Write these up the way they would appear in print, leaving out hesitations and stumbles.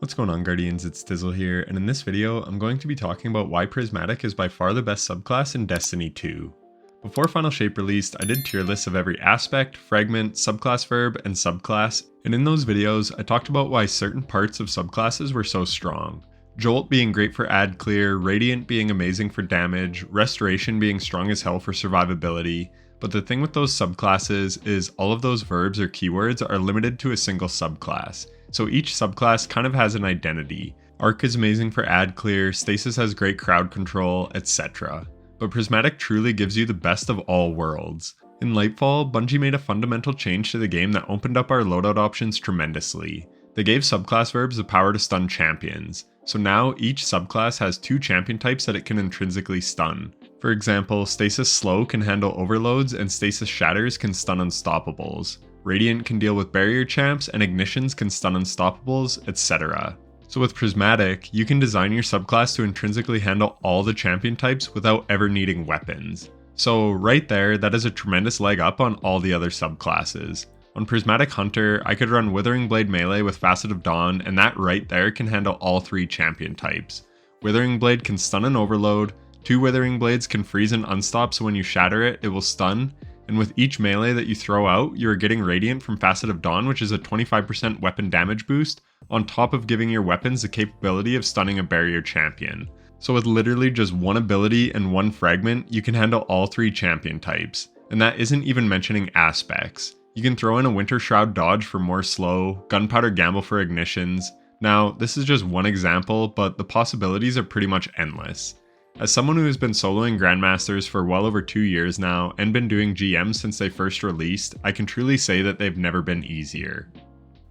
What's going on, Guardians? It's Dizzle here, and in this video, I'm going to be talking about why Prismatic is by far the best subclass in Destiny 2. Before Final Shape released, I did tier lists of every aspect, fragment, subclass verb, and subclass, and in those videos, I talked about why certain parts of subclasses were so strong. Jolt being great for ad clear, Radiant being amazing for damage, Restoration being strong as hell for survivability, but the thing with those subclasses is all of those verbs or keywords are limited to a single subclass. So each subclass kind of has an identity. Arc is amazing for ad clear, Stasis has great crowd control, etc. But Prismatic truly gives you the best of all worlds. In Lightfall, Bungie made a fundamental change to the game that opened up our loadout options tremendously. They gave subclass verbs the power to stun champions. So now each subclass has two champion types that it can intrinsically stun. For example, Stasis Slow can handle overloads and Stasis Shatters can stun unstoppables. Radiant can deal with barrier champs, and Ignitions can stun unstoppables, etc. So with Prismatic, you can design your subclass to intrinsically handle all the champion types without ever needing weapons. So right there, that is a tremendous leg up on all the other subclasses. On Prismatic Hunter, I could run Withering Blade melee with Facet of Dawn, and that right there can handle all three champion types. Withering Blade can stun and overload, 2 Withering Blades can freeze and unstop, so when you shatter it, it will stun. And with each melee that you throw out, you are getting Radiant from Facet of Dawn, which is a 25% weapon damage boost, on top of giving your weapons the capability of stunning a barrier champion. So with literally just one ability and one fragment, you can handle all three champion types. And that isn't even mentioning aspects. You can throw in a Winter Shroud dodge for more slow, Gunpowder Gamble for ignitions. Now, this is just one example, but the possibilities are pretty much endless. As someone who has been soloing Grandmasters for well over 2 years now, and been doing GMs since they first released, I can truly say that they've never been easier.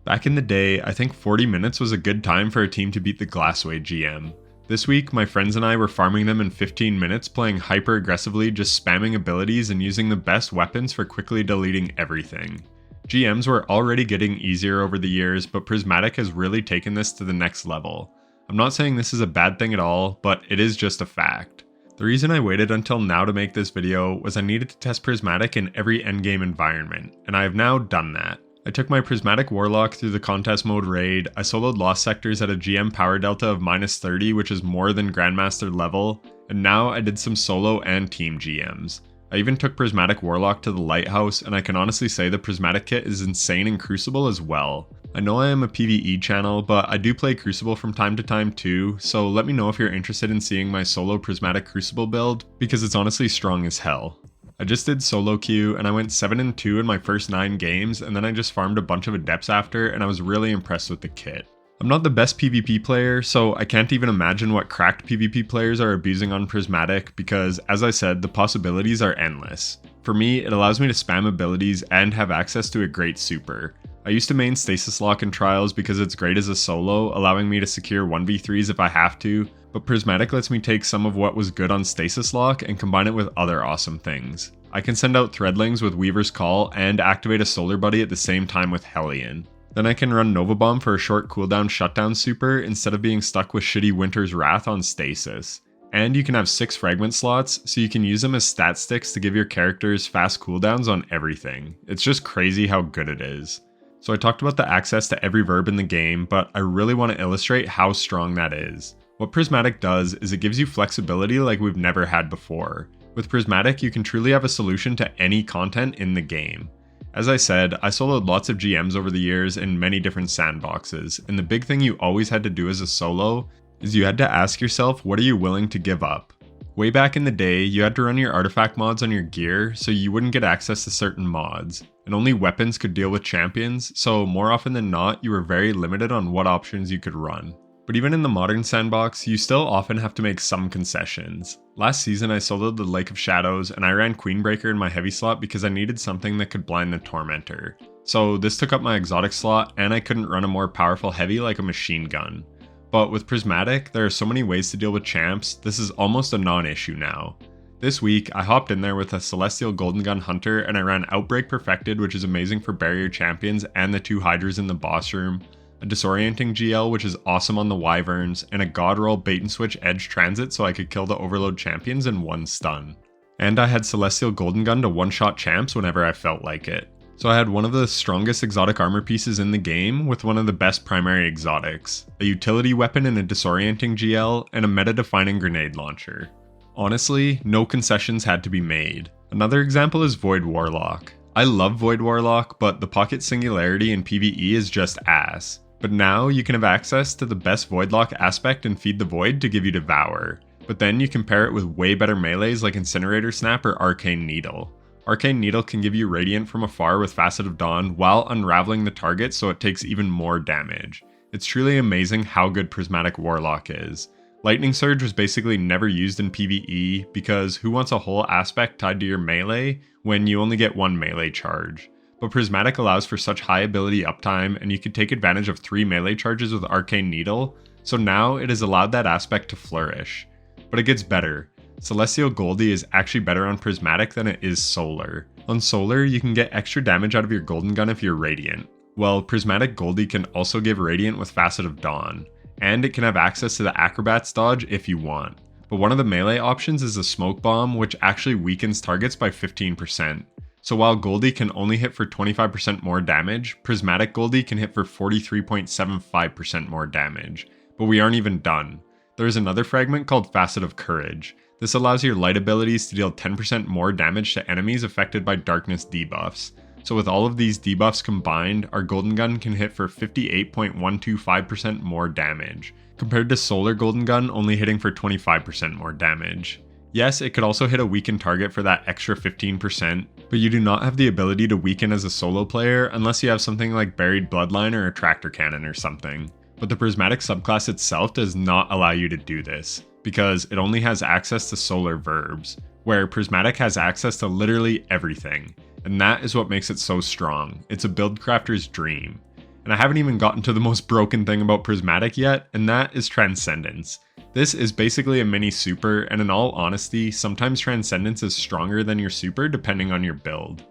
Back in the day, I think 40 minutes was a good time for a team to beat the Glassway GM. This week, my friends and I were farming them in 15 minutes, playing hyper aggressively, just spamming abilities and using the best weapons for quickly deleting everything. GMs were already getting easier over the years, but Prismatic has really taken this to the next level. I'm not saying this is a bad thing at all, but it is just a fact. The reason I waited until now to make this video was I needed to test Prismatic in every endgame environment, and I have now done that. I took my Prismatic Warlock through the contest mode raid, I soloed Lost Sectors at a GM power delta of -30, which is more than Grandmaster level, and now I did some solo and team GMs. I even took Prismatic Warlock to the Lighthouse, and I can honestly say the Prismatic kit is insane in Crucible as well. I know I am a PvE channel, but I do play Crucible from time to time too, so let me know if you're interested in seeing my solo Prismatic Crucible build, because it's honestly strong as hell. I just did solo queue, and I went 7-2 in my first 9 games, and then I just farmed a bunch of Adepts after, and I was really impressed with the kit. I'm not the best PvP player, so I can't even imagine what cracked PvP players are abusing on Prismatic because, as I said, the possibilities are endless. For me, it allows me to spam abilities and have access to a great super. I used to main Stasis Lock in Trials because it's great as a solo, allowing me to secure 1v3s if I have to, but Prismatic lets me take some of what was good on Stasis Lock and combine it with other awesome things. I can send out Threadlings with Weaver's Call and activate a Solar Buddy at the same time with Hellion. Then I can run Nova Bomb for a short cooldown shutdown super instead of being stuck with shitty Winter's Wrath on Stasis. And you can have 6 fragment slots, so you can use them as stat sticks to give your characters fast cooldowns on everything. It's just crazy how good it is. So I talked about the access to every verb in the game, but I really want to illustrate how strong that is. What Prismatic does is it gives you flexibility like we've never had before. With Prismatic, you can truly have a solution to any content in the game. As I said, I soloed lots of GMs over the years in many different sandboxes, and the big thing you always had to do as a solo is you had to ask yourself, what are you willing to give up? Way back in the day, you had to run your artifact mods on your gear so you wouldn't get access to certain mods, and only weapons could deal with champions, so more often than not, you were very limited on what options you could run. But even in the modern sandbox, you still often have to make some concessions. Last season I soloed the Lake of Shadows and I ran Queenbreaker in my heavy slot because I needed something that could blind the Tormentor. So this took up my exotic slot and I couldn't run a more powerful heavy like a machine gun. But with Prismatic, there are so many ways to deal with champs, this is almost a non-issue now. This week, I hopped in there with a Celestial Golden Gun Hunter and I ran Outbreak Perfected, which is amazing for barrier champions and the 2 Hydras in the boss room, a Disorienting GL which is awesome on the Wyverns, and a God Roll Bait and Switch Edge Transit so I could kill the Overload champions in 1 stun. And I had Celestial Golden Gun to one-shot champs whenever I felt like it. So I had one of the strongest exotic armor pieces in the game with one of the best primary exotics, a utility weapon in a disorienting GL, and a meta-defining grenade launcher. Honestly, no concessions had to be made. Another example is Void Warlock. I love Void Warlock, but the pocket singularity in PvE is just ass. But now you can have access to the best Voidlock aspect and Feed the Void to give you Devour. But then you can pair it with way better melees like Incinerator Snap or Arcane Needle. Arcane Needle can give you Radiant from afar with Facet of Dawn while unraveling the target so it takes even more damage. It's truly amazing how good Prismatic Warlock is. Lightning Surge was basically never used in PvE because who wants a whole aspect tied to your melee when you only get one melee charge? But Prismatic allows for such high ability uptime and you can take advantage of 3 melee charges with Arcane Needle, so now it has allowed that aspect to flourish. But it gets better. Celestial Goldie is actually better on Prismatic than it is Solar. On Solar, you can get extra damage out of your Golden Gun if you're Radiant, while Prismatic Goldie can also give Radiant with Facet of Dawn, and it can have access to the Acrobat's dodge if you want. But one of the melee options is the Smoke Bomb, which actually weakens targets by 15%. So while Goldie can only hit for 25% more damage, Prismatic Goldie can hit for 43.75% more damage. But we aren't even done. There is another fragment called Facet of Courage. This allows your light abilities to deal 10% more damage to enemies affected by darkness debuffs. So with all of these debuffs combined, our Golden Gun can hit for 58.125% more damage, compared to Solar Golden Gun only hitting for 25% more damage. Yes, it could also hit a weakened target for that extra 15%, but you do not have the ability to weaken as a solo player unless you have something like Buried Bloodline or a Tractor Cannon or something. But the Prismatic subclass itself does not allow you to do this, because it only has access to solar verbs, where Prismatic has access to literally everything, and that is what makes it so strong. It's a build crafter's dream. And I haven't even gotten to the most broken thing about Prismatic yet, and that is Transcendence. This is basically a mini super, and in all honesty, sometimes Transcendence is stronger than your super depending on your build.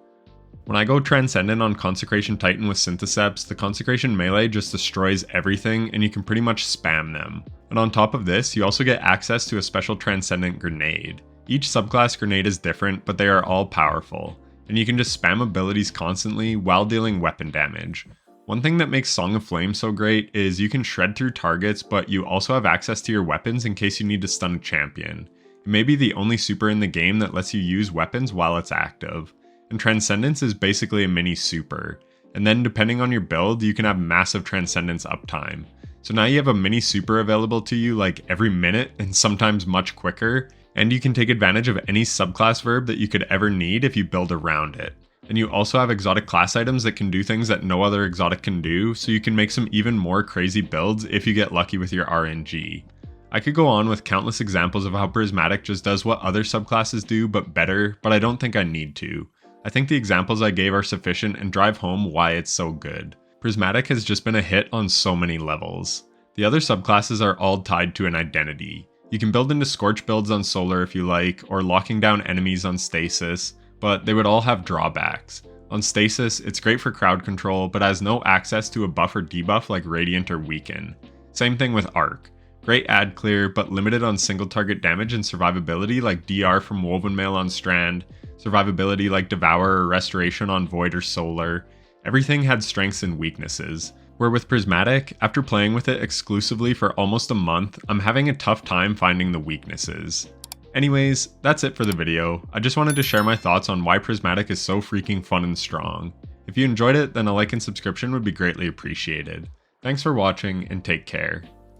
When I go Transcendent on Consecration Titan with Syntheseps, the Consecration melee just destroys everything and you can pretty much spam them. And on top of this, you also get access to a special Transcendent grenade. Each subclass grenade is different, but they are all powerful, and you can just spam abilities constantly while dealing weapon damage. One thing that makes Song of Flame so great is you can shred through targets, but you also have access to your weapons in case you need to stun a champion. It may be the only super in the game that lets you use weapons while it's active. And Transcendence is basically a mini super. And then depending on your build, you can have massive Transcendence uptime. So now you have a mini super available to you like every minute and sometimes much quicker, and you can take advantage of any subclass verb that you could ever need if you build around it. And you also have exotic class items that can do things that no other exotic can do, so you can make some even more crazy builds if you get lucky with your RNG. I could go on with countless examples of how Prismatic just does what other subclasses do but better, but I don't think I need to. I think the examples I gave are sufficient and drive home why it's so good. Prismatic has just been a hit on so many levels. The other subclasses are all tied to an identity. You can build into Scorch builds on Solar if you like, or locking down enemies on Stasis, but they would all have drawbacks. On Stasis, it's great for crowd control, but has no access to a buff or debuff like Radiant or Weaken. Same thing with Arc. Great ad clear, but limited on single target damage and survivability like DR from Woven Mail on Strand, survivability like Devour or Restoration on Void or Solar. Everything had strengths and weaknesses. Where with Prismatic, after playing with it exclusively for almost a month, I'm having a tough time finding the weaknesses. Anyways, that's it for the video. I just wanted to share my thoughts on why Prismatic is so freaking fun and strong. If you enjoyed it, then a like and subscription would be greatly appreciated. Thanks for watching and take care.